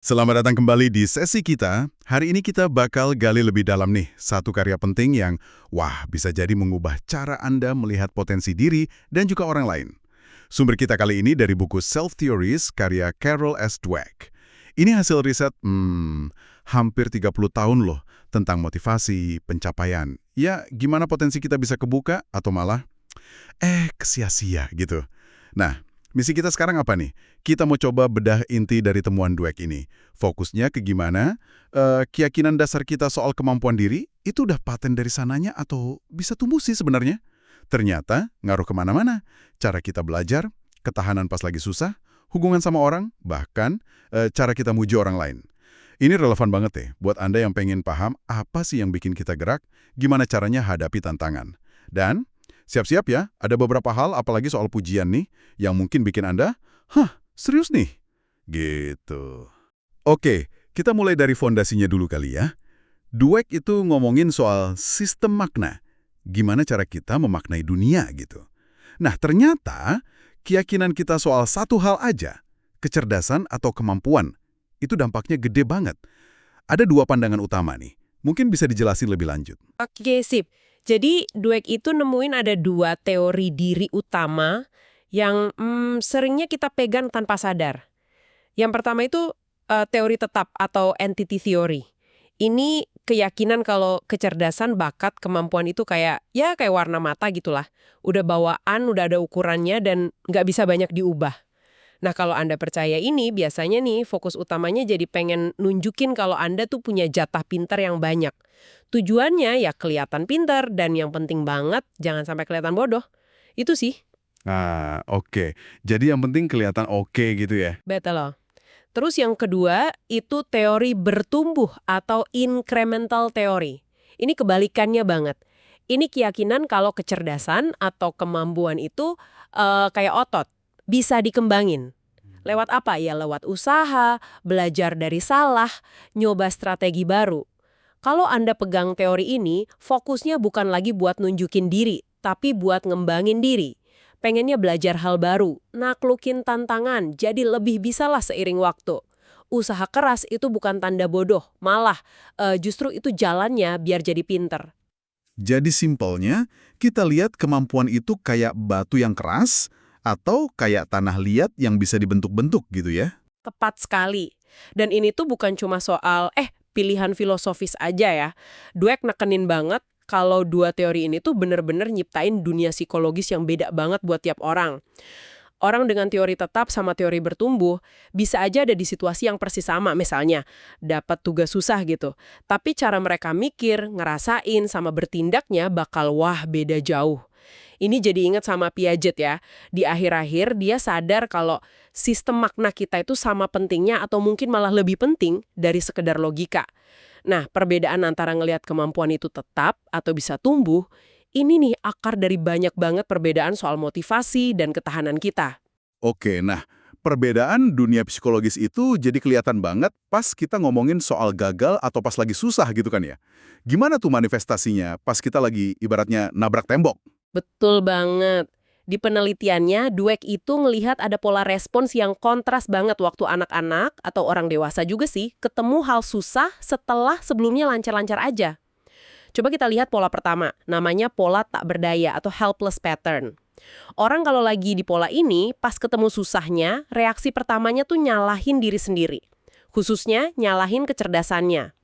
Selamat datang kembali di sesi kita. Hari ini kita bakal gali lebih dalam nih, satu karya penting yang, bisa jadi mengubah cara Anda melihat potensi diri dan juga orang lain. Sumber kita kali ini dari buku Self Theories karya Carol S. Dweck. Ini hasil riset, hampir 30 tahun loh, tentang motivasi, pencapaian. Ya, gimana potensi kita bisa kebuka atau malah, kesia-sia gitu. Nah, misi kita sekarang apa nih? Kita mau coba bedah inti dari temuan Dweck ini. Fokusnya ke gimana keyakinan dasar kita soal kemampuan diri itu udah paten dari sananya atau bisa tumbuh sih sebenarnya. Ternyata ngaruh kemana-mana. Cara kita belajar, ketahanan pas lagi susah, hubungan sama orang, bahkan cara kita muji orang lain. Ini relevan banget ya buat Anda yang pengen paham apa sih yang bikin kita gerak, gimana caranya hadapi tantangan. Dan siap-siap ya, ada beberapa hal apalagi soal pujian nih yang mungkin bikin Anda, serius nih? Gitu. Oke, kita mulai dari fondasinya dulu kali ya. Dweck itu ngomongin soal sistem makna. Gimana cara kita memaknai dunia gitu. Nah, ternyata keyakinan kita soal satu hal aja, kecerdasan atau kemampuan, itu dampaknya gede banget. Ada dua pandangan utama nih. Mungkin bisa dijelasin lebih lanjut. Oke, sip. Jadi Dweck itu nemuin ada dua teori diri utama yang seringnya kita pegang tanpa sadar. Yang pertama itu teori tetap atau entity theory. Ini keyakinan kalau kecerdasan, bakat, kemampuan itu kayak warna mata gitulah. Udah bawaan, udah ada ukurannya dan nggak bisa banyak diubah. Nah, kalau Anda percaya ini, biasanya nih fokus utamanya jadi pengen nunjukin kalau Anda tuh punya jatah pintar yang banyak. Tujuannya ya kelihatan pintar dan yang penting banget, jangan sampai kelihatan bodoh. Itu sih, Ah, oke. Jadi yang penting kelihatan oke gitu ya. betul loh. Terus yang kedua, itu teori bertumbuh atau incremental theory. Ini kebalikannya banget. Ini keyakinan kalau kecerdasan atau kemampuan itu kayak otot, bisa dikembangin. Lewat apa? Ya lewat usaha, belajar dari salah, nyoba strategi baru. Kalau Anda pegang teori ini, fokusnya bukan lagi buat nunjukin diri, tapi buat ngembangin diri. Pengennya belajar hal baru, naklukin tantangan, jadi lebih bisalah seiring waktu. Usaha keras itu bukan tanda bodoh, malah justru itu jalannya biar jadi pinter. Jadi simpelnya, kita lihat kemampuan itu kayak batu yang keras atau kayak tanah liat yang bisa dibentuk-bentuk gitu ya. Tepat sekali. Dan ini tuh bukan cuma soal, pilihan filosofis aja ya. Dweck nekenin banget kalau dua teori ini tuh bener-bener nyiptain dunia psikologis yang beda banget buat tiap orang. Orang dengan teori tetap sama teori bertumbuh bisa aja ada di situasi yang persis sama, misalnya dapat tugas susah gitu. Tapi cara mereka mikir, ngerasain, sama bertindaknya bakal beda jauh. Ini jadi ingat sama Piaget ya. Di akhir-akhir dia sadar kalau sistem makna kita itu sama pentingnya atau mungkin malah lebih penting dari sekedar logika. Nah, perbedaan antara ngelihat kemampuan itu tetap atau bisa tumbuh, ini nih akar dari banyak banget perbedaan soal motivasi dan ketahanan kita. Oke, nah perbedaan dunia psikologis itu jadi kelihatan banget pas kita ngomongin soal gagal atau pas lagi susah gitu kan ya. Gimana tuh manifestasinya pas kita lagi ibaratnya nabrak tembok? Betul banget. Di penelitiannya, Dweck itu ngelihat ada pola respons yang kontras banget waktu anak-anak atau orang dewasa juga sih ketemu hal susah setelah sebelumnya lancar-lancar aja. Coba kita lihat pola pertama, namanya pola tak berdaya atau helpless pattern. Orang kalau lagi di pola ini, pas ketemu susahnya, reaksi pertamanya tuh nyalahin diri sendiri. Khususnya nyalahin kecerdasannya.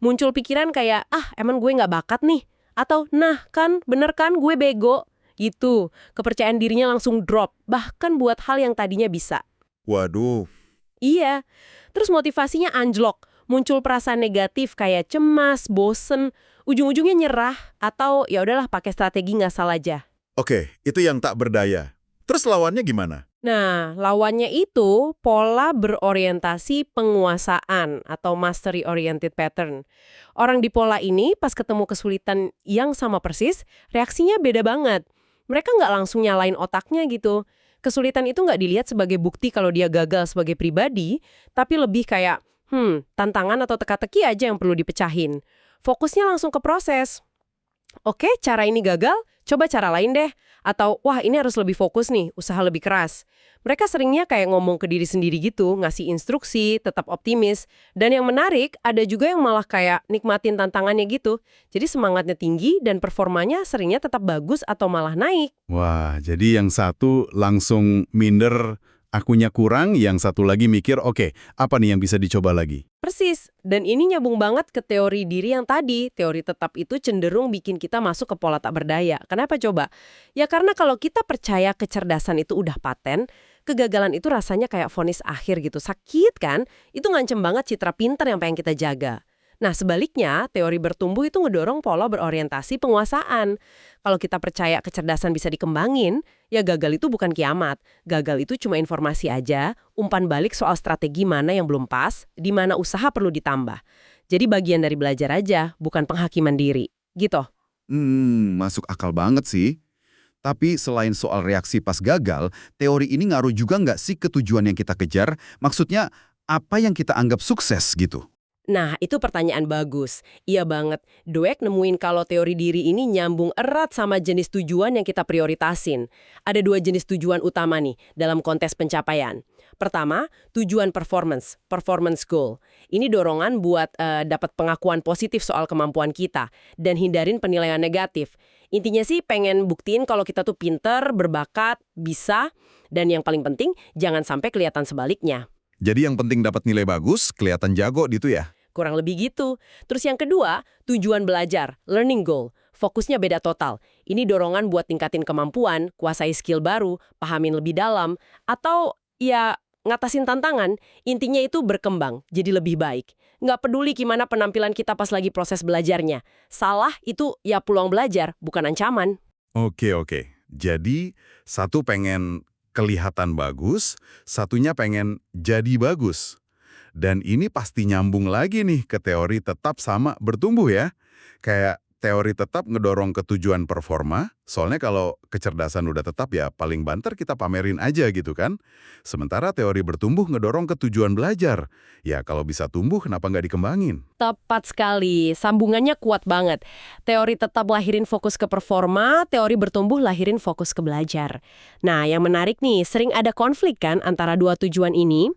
Muncul pikiran kayak, emang gue nggak bakat nih. Atau, nah kan, bener kan gue bego. Gitu, kepercayaan dirinya langsung drop, bahkan buat hal yang tadinya bisa. Waduh, Iya, terus motivasinya anjlok. Muncul perasaan negatif kayak cemas, bosen, ujung-ujungnya nyerah, atau ya udahlah pakai strategi ngasal aja. oke, itu yang tak berdaya. Terus lawannya gimana? Nah, lawannya itu pola berorientasi penguasaan atau mastery oriented pattern. Orang di pola ini pas ketemu kesulitan yang sama persis, reaksinya beda banget. Mereka nggak langsung nyalain otaknya gitu. Kesulitan itu nggak dilihat sebagai bukti kalau dia gagal sebagai pribadi, tapi lebih kayak, tantangan atau teka-teki aja yang perlu dipecahin. Fokusnya langsung ke proses. Oke, cara ini gagal, coba cara lain deh. Atau, wah ini harus lebih fokus nih, usaha lebih keras. Mereka seringnya kayak ngomong ke diri sendiri gitu, ngasih instruksi, tetap optimis. Dan yang menarik, ada juga yang malah kayak nikmatin tantangannya gitu. Jadi semangatnya tinggi dan performanya seringnya tetap bagus atau malah naik. Wah, jadi yang satu langsung minder, akunya kurang, yang satu lagi mikir, oke, apa nih yang bisa dicoba lagi? Persis, dan ini nyambung banget ke teori diri yang tadi. Teori tetap itu cenderung bikin kita masuk ke pola tak berdaya. Kenapa coba? Ya karena kalau kita percaya kecerdasan itu udah paten, kegagalan itu rasanya kayak vonis akhir gitu. Sakit kan? Itu ngancem banget citra pinter yang pengen kita jaga. Nah sebaliknya, teori bertumbuh itu ngedorong pola berorientasi penguasaan. Kalau kita percaya kecerdasan bisa dikembangin, ya gagal itu bukan kiamat. Gagal itu cuma informasi aja, umpan balik soal strategi mana yang belum pas, di mana usaha perlu ditambah. Jadi bagian dari belajar aja, bukan penghakiman diri. Gitu. Masuk akal banget sih. Tapi selain soal reaksi pas gagal, teori ini ngaruh juga nggak sih ke tujuan yang kita kejar? Maksudnya, apa yang kita anggap sukses gitu? Nah, itu pertanyaan bagus. Iya banget. Dweck nemuin kalau teori diri ini nyambung erat sama jenis tujuan yang kita prioritasin. Ada 2 jenis tujuan utama nih dalam konteks pencapaian. Pertama, tujuan performance goal. Ini dorongan buat dapat pengakuan positif soal kemampuan kita dan hindarin penilaian negatif. Intinya sih pengen buktiin kalau kita tuh pinter, berbakat, bisa, dan yang paling penting jangan sampai kelihatan sebaliknya. Jadi yang penting dapat nilai bagus, kelihatan jago gitu ya? Kurang lebih gitu. Terus yang kedua, tujuan belajar, learning goal. Fokusnya beda total. Ini dorongan buat tingkatin kemampuan, kuasai skill baru, pahamin lebih dalam, atau ya ngatasin tantangan, intinya itu berkembang, jadi lebih baik. Nggak peduli gimana penampilan kita pas lagi proses belajarnya. Salah itu ya peluang belajar, bukan ancaman. Oke. Jadi, satu pengen kelihatan bagus, satunya pengen jadi bagus. Dan ini pasti nyambung lagi nih ke teori tetap sama bertumbuh ya. Kayak teori tetap ngedorong ke tujuan performa, soalnya kalau kecerdasan udah tetap ya paling banter kita pamerin aja gitu kan. Sementara teori bertumbuh ngedorong ke tujuan belajar. Ya kalau bisa tumbuh kenapa nggak dikembangin? Tepat sekali, sambungannya kuat banget. Teori tetap lahirin fokus ke performa, teori bertumbuh lahirin fokus ke belajar. Nah, yang menarik nih, sering ada konflik kan antara dua tujuan ini.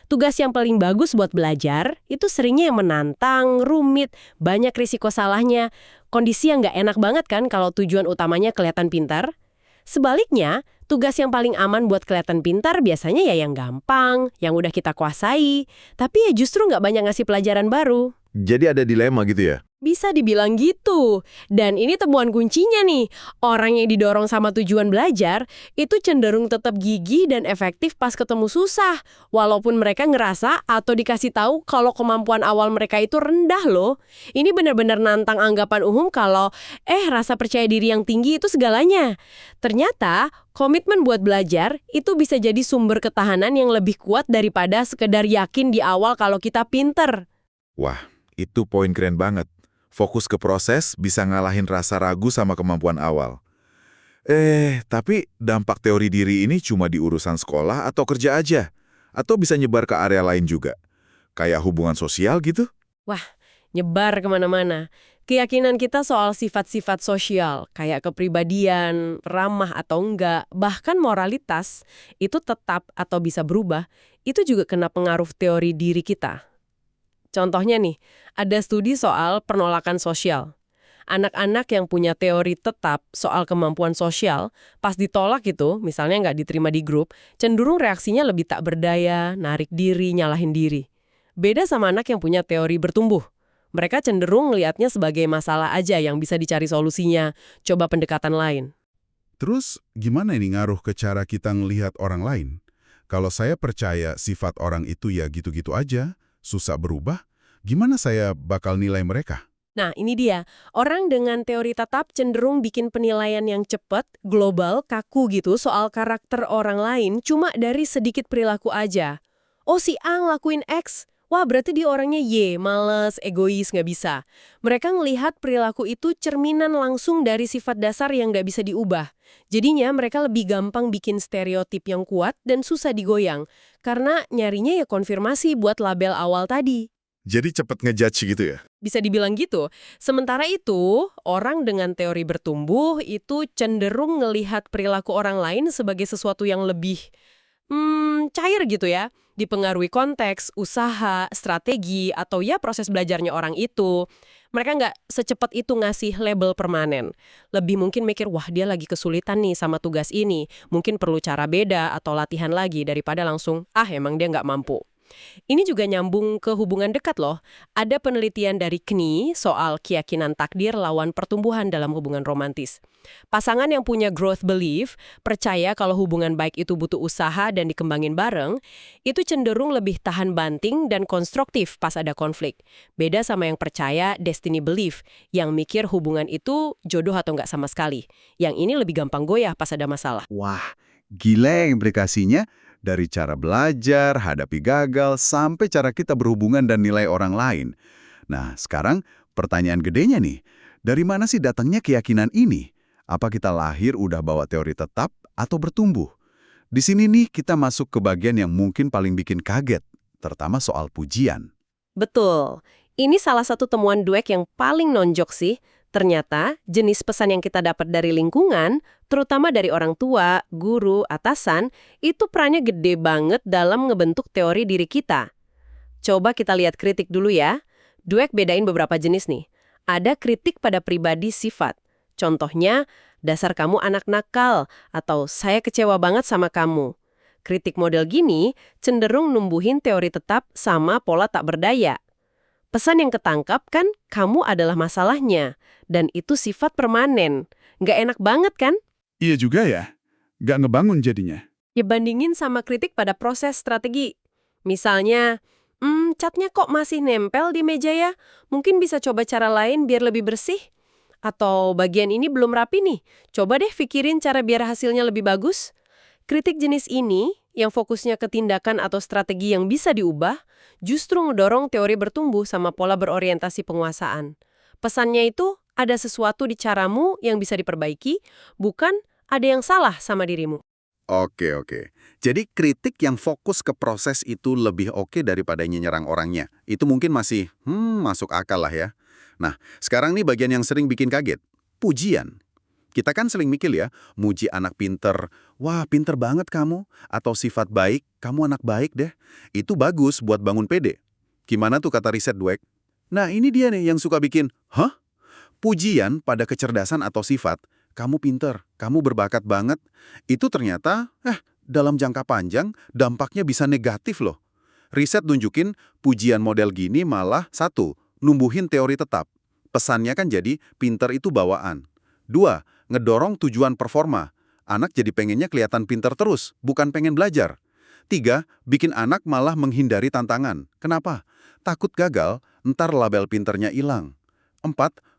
Tugas yang paling bagus buat belajar, itu seringnya yang menantang, rumit, banyak risiko salahnya. Kondisi yang nggak enak banget kan kalau tujuan utamanya kelihatan pintar. Sebaliknya, tugas yang paling aman buat kelihatan pintar biasanya ya yang gampang, yang udah kita kuasai. Tapi ya justru nggak banyak ngasih pelajaran baru. Jadi ada dilema gitu ya? Bisa dibilang gitu. Dan ini temuan kuncinya nih. Orang yang didorong sama tujuan belajar, itu cenderung tetap gigih dan efektif pas ketemu susah. Walaupun mereka ngerasa atau dikasih tahu kalau kemampuan awal mereka itu rendah loh. Ini benar-benar nantang anggapan umum kalau, rasa percaya diri yang tinggi itu segalanya. Ternyata, komitmen buat belajar itu bisa jadi sumber ketahanan yang lebih kuat daripada sekedar yakin di awal kalau kita pinter. Wah, itu poin keren banget. Fokus ke proses bisa ngalahin rasa ragu sama kemampuan awal. Tapi dampak teori diri ini cuma di urusan sekolah atau kerja aja? Atau bisa nyebar ke area lain juga? Kayak hubungan sosial gitu? Wah, nyebar kemana-mana. Keyakinan kita soal sifat-sifat sosial, kayak kepribadian, ramah atau enggak, bahkan moralitas, itu tetap atau bisa berubah, itu juga kena pengaruh teori diri kita. Contohnya nih, ada studi soal penolakan sosial. Anak-anak yang punya teori tetap soal kemampuan sosial, pas ditolak itu, misalnya nggak diterima di grup, cenderung reaksinya lebih tak berdaya, narik diri, nyalahin diri. Beda sama anak yang punya teori bertumbuh. Mereka cenderung ngelihatnya sebagai masalah aja yang bisa dicari solusinya, coba pendekatan lain. Terus gimana ini ngaruh ke cara kita ngelihat orang lain? Kalau saya percaya sifat orang itu ya gitu-gitu aja, susah berubah, gimana saya bakal nilai mereka? Nah, ini dia. Orang dengan teori tetap cenderung bikin penilaian yang cepat, global, kaku gitu soal karakter orang lain cuma dari sedikit perilaku aja. Oh, si A ngelakuin X. Wah, berarti dia orangnya Y, males, egois, nggak bisa. Mereka ngelihat perilaku itu cerminan langsung dari sifat dasar yang nggak bisa diubah. Jadinya mereka lebih gampang bikin stereotip yang kuat dan susah digoyang. Karena nyarinya ya konfirmasi buat label awal tadi. Jadi cepet ngejudge gitu ya? Bisa dibilang gitu. Sementara itu, orang dengan teori bertumbuh itu cenderung ngelihat perilaku orang lain sebagai sesuatu yang lebih cair gitu ya. Dipengaruhi konteks, usaha, strategi, atau ya proses belajarnya orang itu. Mereka nggak secepat itu ngasih label permanen. Lebih mungkin mikir, wah dia lagi kesulitan nih sama tugas ini. Mungkin perlu cara beda atau latihan lagi daripada langsung, emang dia nggak mampu. Ini juga nyambung ke hubungan dekat loh. Ada penelitian dari KNI soal keyakinan takdir lawan pertumbuhan dalam hubungan romantis. Pasangan yang punya growth belief, percaya kalau hubungan baik itu butuh usaha dan dikembangin bareng, itu cenderung lebih tahan banting dan konstruktif pas ada konflik. Beda sama yang percaya destiny belief, yang mikir hubungan itu jodoh atau nggak sama sekali. Yang ini lebih gampang goyah pas ada masalah. Wah, gila implikasinya. Dari cara belajar, hadapi gagal, sampai cara kita berhubungan dan nilai orang lain. Nah, sekarang pertanyaan gedenya nih, dari mana sih datangnya keyakinan ini? Apa kita lahir udah bawa teori tetap atau bertumbuh? Di sini nih kita masuk ke bagian yang mungkin paling bikin kaget, terutama soal pujian. Betul. Ini salah satu temuan Dweck yang paling nonjok sih. Ternyata, jenis pesan yang kita dapat dari lingkungan, terutama dari orang tua, guru, atasan, itu perannya gede banget dalam ngebentuk teori diri kita. Coba kita lihat kritik dulu ya. Dweck bedain beberapa jenis nih. Ada kritik pada pribadi sifat. Contohnya, dasar kamu anak nakal, atau saya kecewa banget sama kamu. Kritik model gini cenderung numbuhin teori tetap sama pola tak berdaya. Pesan yang ketangkap kan, kamu adalah masalahnya. Dan itu sifat permanen. Nggak enak banget kan? Iya juga ya, nggak ngebangun jadinya. Ya bandingin sama kritik pada proses strategi. Misalnya, catnya kok masih nempel di meja ya? Mungkin bisa coba cara lain biar lebih bersih. Atau bagian ini belum rapi nih. Coba deh pikirin cara biar hasilnya lebih bagus. Kritik jenis ini, yang fokusnya ke tindakan atau strategi yang bisa diubah, justru ngedorong teori bertumbuh sama pola berorientasi penguasaan. Pesannya itu, ada sesuatu di caramu yang bisa diperbaiki, bukan ada yang salah sama dirimu. Oke. Jadi kritik yang fokus ke proses itu lebih oke daripada nyerang orangnya. Itu mungkin masih, masuk akal lah ya. Nah, sekarang nih bagian yang sering bikin kaget. Pujian. Kita kan sering mikir ya, muji anak pinter, wah pinter banget kamu, atau sifat baik, kamu anak baik deh. Itu bagus buat bangun pede. Gimana tuh kata riset Dweck? Nah ini dia nih yang suka bikin, pujian pada kecerdasan atau sifat, kamu pinter, kamu berbakat banget, itu ternyata, dalam jangka panjang dampaknya bisa negatif loh. Riset nunjukin pujian model gini malah 1, numbuhin teori tetap. Pesannya kan jadi, pinter itu bawaan. 2, ngedorong tujuan performa. Anak jadi pengennya kelihatan pinter terus, bukan pengen belajar. 3, bikin anak malah menghindari tantangan. Kenapa? Takut gagal, ntar label pinternya hilang. 4,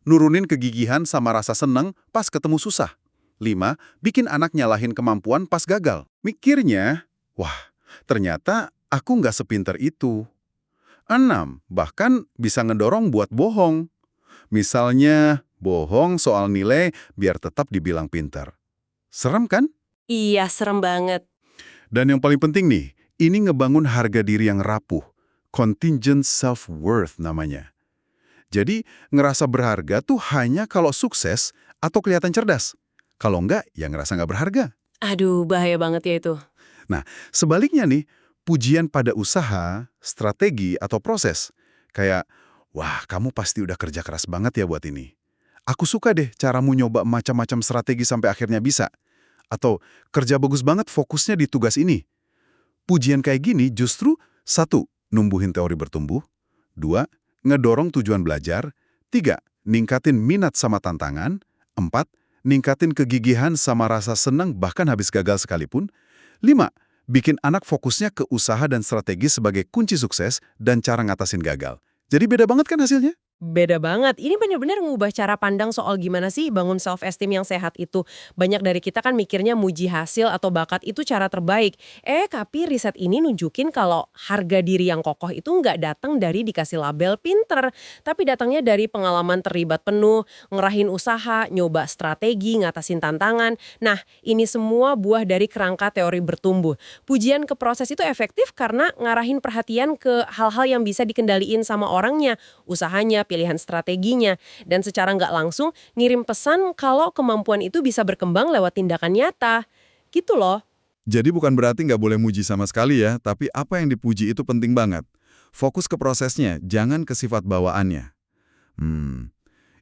nurunin kegigihan sama rasa seneng pas ketemu susah. 5, bikin anak nyalahin kemampuan pas gagal. Mikirnya, wah, ternyata aku nggak sepinter itu. 6, bahkan bisa ngedorong buat bohong. Misalnya, bohong soal nilai biar tetap dibilang pinter. Serem kan? Iya, serem banget. Dan yang paling penting nih, ini ngebangun harga diri yang rapuh. Contingent self-worth namanya. Jadi, ngerasa berharga tuh hanya kalau sukses atau kelihatan cerdas. Kalau enggak, ya ngerasa nggak berharga. Aduh, bahaya banget ya itu. Nah, sebaliknya nih, pujian pada usaha, strategi, atau proses. Kayak, wah kamu pasti udah kerja keras banget ya buat ini. Aku suka deh caramu nyoba macam-macam strategi sampai akhirnya bisa. Atau, kerja bagus banget fokusnya di tugas ini. Pujian kayak gini justru 1, numbuhin teori bertumbuh. 2, ngedorong tujuan belajar. 3, ningkatin minat sama tantangan. 4, ningkatin kegigihan sama rasa senang bahkan habis gagal sekalipun. 5, bikin anak fokusnya ke usaha dan strategi sebagai kunci sukses dan cara ngatasin gagal. Jadi beda banget kan hasilnya? Beda banget. Ini benar-benar ngubah cara pandang soal gimana sih bangun self-esteem yang sehat itu. Banyak dari kita kan mikirnya muji hasil atau bakat itu cara terbaik. Tapi riset ini nunjukin kalau harga diri yang kokoh itu nggak datang dari dikasih label pinter, tapi datangnya dari pengalaman terlibat penuh, ngerahin usaha, nyoba strategi, ngatasin tantangan. Nah, ini semua buah dari kerangka teori bertumbuh. Pujian ke proses itu efektif karena ngarahin perhatian ke hal-hal yang bisa dikendaliin sama orangnya, usahanya, pilihan strateginya, dan secara nggak langsung ngirim pesan kalau kemampuan itu bisa berkembang lewat tindakan nyata. Gitu loh. Jadi bukan berarti nggak boleh muji sama sekali ya, tapi apa yang dipuji itu penting banget. Fokus ke prosesnya, jangan ke sifat bawaannya.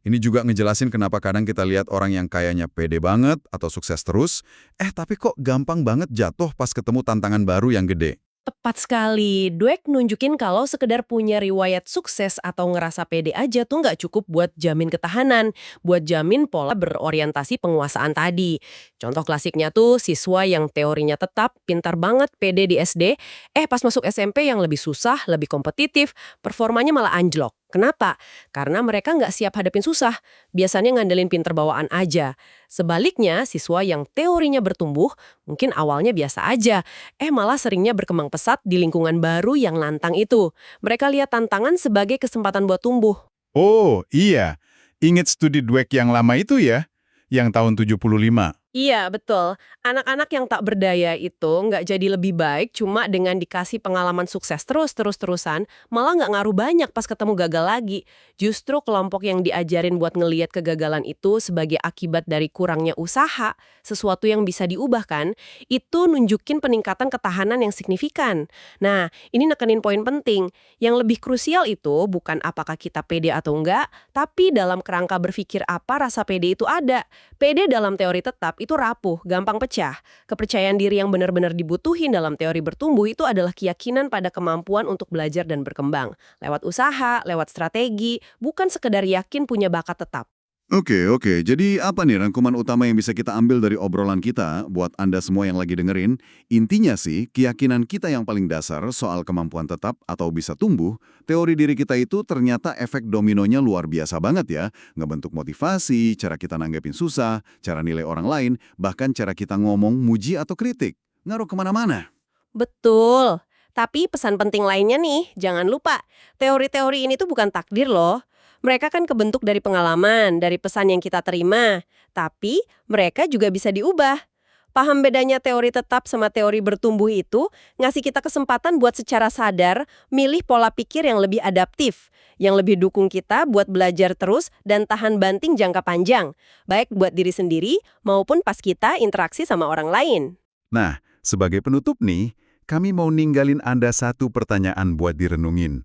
Ini juga ngejelasin kenapa kadang kita lihat orang yang kayaknya pede banget atau sukses terus, tapi kok gampang banget jatuh pas ketemu tantangan baru yang gede. Tepat sekali. Dweck nunjukin kalau sekedar punya riwayat sukses atau ngerasa pede aja tuh nggak cukup buat jamin ketahanan, buat jamin pola berorientasi penguasaan tadi. Contoh klasiknya tuh siswa yang teorinya tetap, pintar banget pede di SD, pas masuk SMP yang lebih susah, lebih kompetitif, performanya malah anjlok. Kenapa? Karena mereka nggak siap hadapin susah, biasanya ngandelin pinter bawaan aja. Sebaliknya, siswa yang teorinya bertumbuh, mungkin awalnya biasa aja, malah seringnya berkembang pesat di lingkungan baru yang nantang itu. Mereka lihat tantangan sebagai kesempatan buat tumbuh. Oh, iya. Ingat studi Dweck yang lama itu ya? Yang tahun 75. Iya, betul. Anak-anak yang tak berdaya itu nggak jadi lebih baik cuma dengan dikasih pengalaman sukses terus-terusan, malah nggak ngaruh banyak pas ketemu gagal lagi. Justru kelompok yang diajarin buat ngeliat kegagalan itu sebagai akibat dari kurangnya usaha, sesuatu yang bisa diubahkan, itu nunjukin peningkatan ketahanan yang signifikan. Nah, ini nekenin poin penting. Yang lebih krusial itu bukan apakah kita pede atau enggak, tapi dalam kerangka berpikir apa rasa pede itu ada. Pede dalam teori tetap itu rapuh, gampang pecah. Kepercayaan diri yang benar-benar dibutuhin dalam teori bertumbuh itu adalah keyakinan pada kemampuan untuk belajar dan berkembang. Lewat usaha, lewat strategi, bukan sekedar yakin punya bakat tetap. Oke. Jadi apa nih rangkuman utama yang bisa kita ambil dari obrolan kita buat Anda semua yang lagi dengerin? Intinya sih, keyakinan kita yang paling dasar soal kemampuan tetap atau bisa tumbuh, teori diri kita itu ternyata efek dominonya luar biasa banget ya. Ngebentuk motivasi, cara kita nanggepin susah, cara nilai orang lain, bahkan cara kita ngomong, muji atau kritik. Ngaruh kemana-mana. Betul. Tapi pesan penting lainnya nih, jangan lupa, teori-teori ini tuh bukan takdir loh. Mereka kan kebentuk dari pengalaman, dari pesan yang kita terima. Tapi mereka juga bisa diubah. Paham bedanya teori tetap sama teori bertumbuh itu ngasih kita kesempatan buat secara sadar milih pola pikir yang lebih adaptif, yang lebih dukung kita buat belajar terus dan tahan banting jangka panjang, baik buat diri sendiri maupun pas kita interaksi sama orang lain. Nah, sebagai penutup nih, kami mau ninggalin Anda satu pertanyaan buat direnungin.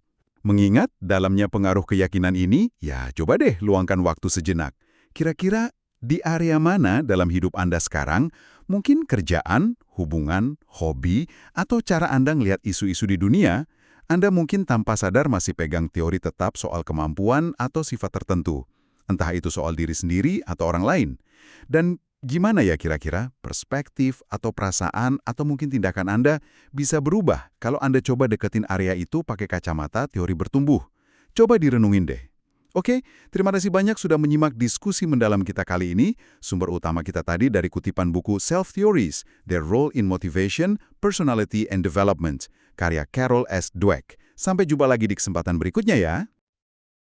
Mengingat dalamnya pengaruh keyakinan ini, ya coba deh luangkan waktu sejenak. Kira-kira di area mana dalam hidup Anda sekarang, mungkin kerjaan, hubungan, hobi, atau cara Anda ngelihat isu-isu di dunia, Anda mungkin tanpa sadar masih pegang teori tetap soal kemampuan atau sifat tertentu. Entah itu soal diri sendiri atau orang lain. Dan gimana ya kira-kira perspektif atau perasaan atau mungkin tindakan Anda bisa berubah kalau Anda coba deketin area itu pakai kacamata teori bertumbuh? Coba direnungin deh. Oke, terima kasih banyak sudah menyimak diskusi mendalam kita kali ini. Sumber utama kita tadi dari kutipan buku Self Theories, Their Role in Motivation, Personality and Development, karya Carol S. Dweck. Sampai jumpa lagi di kesempatan berikutnya ya.